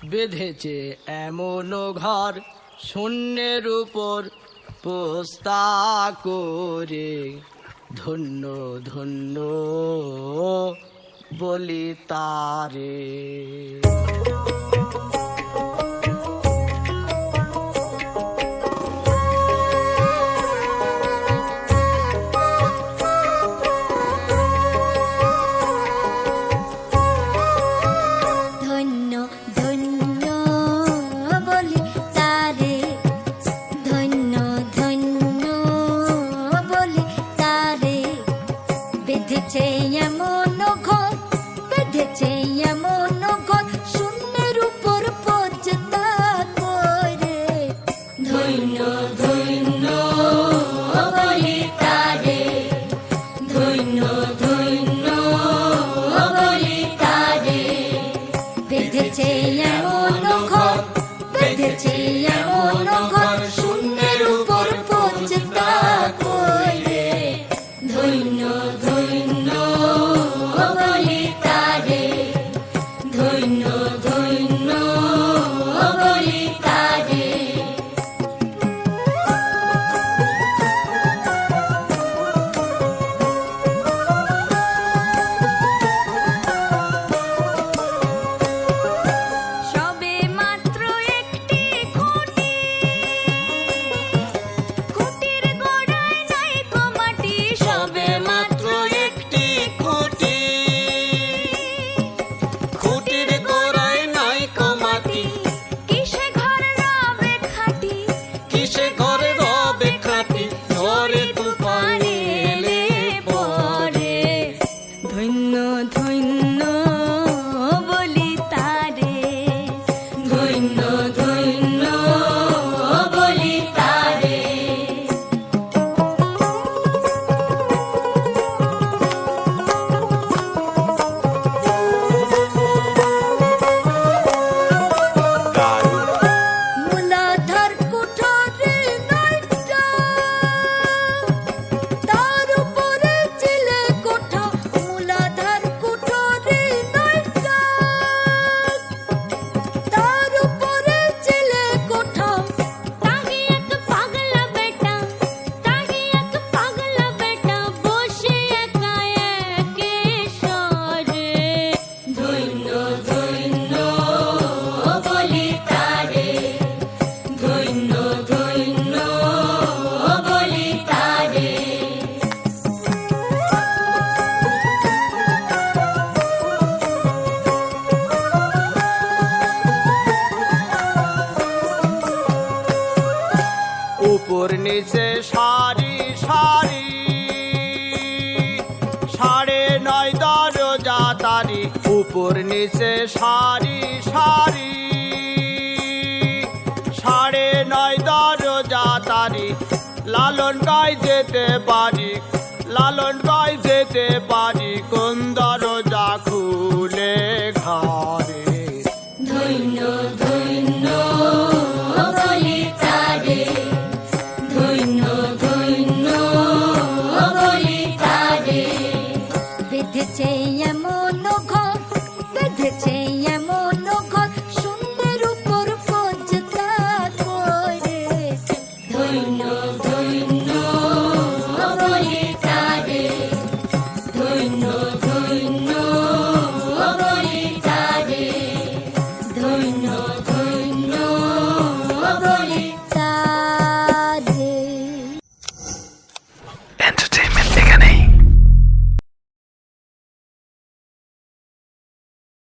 বেঁধেছে এমন ঘর শূন্যের উপর পোস্তা করে। ধন্য ধন্য বলি তারে। বেঁধেছে এমন ঘর, বেঁধেছে এমন ঘর শূন্যের উপর পোস্তা করে। ধন্য ধন্য বলি তারে, ধন্য ধন্য বলি তারে। বেঁধেছে এমন ঘর, বেঁধেছে এমন ঘর শূন্যের উপর পোস্তা করে। ধন্য ধন্য বলি তারে, ধন্য ধন্য বলি তারে। সবে মাত্র একটি খুঁটি, খুঁটির গোড়ায় নাই কো মাটি। সবে মাত্র একটি খুঁটি, খুঁটির গোড়ায় নাই কমাটি। কিসে ঘর রবে খাটি, কিসে ঘরে রবে খাটি, ঝড়ে তুফানে এলে পরে। ধন্য ধন্য বলি তারে, ধন্য ধন্য বলি তারে। মূলাধার কুঠরি নয়টা, তার উপরে চিলে কোঠা। মূলাধার কুঠরি নয়টা, তার উপরে চিলে কোঠা। তাহি এক পাগলা বেটা, তাহি এক পাগলা বেটা বসে একা একে সরে। ধন্য ধন্য বলি তারে, ধন্য ধন্য বলি তারে। উপর নিচে সারি সারি, 9.5 দরজা তারি। উপর নিচে সারি সারি, 9.5 দরজা তারি। লালন গাই যেতে পারি, লালন গাই যেতে পারি, কোন দরজা খুলে ঘরে। ধন্য ধন্য বলি তারে, ধন্য ধন্য বলি তারে। বেঁধেছে এমন ঘর, বেঁধেছে এমন ঘর শূন্যের উপর পোস্তা করে। ধন্য ধন্য বলি তারে, ধন্য ধন্য বলি তারে, ধন্য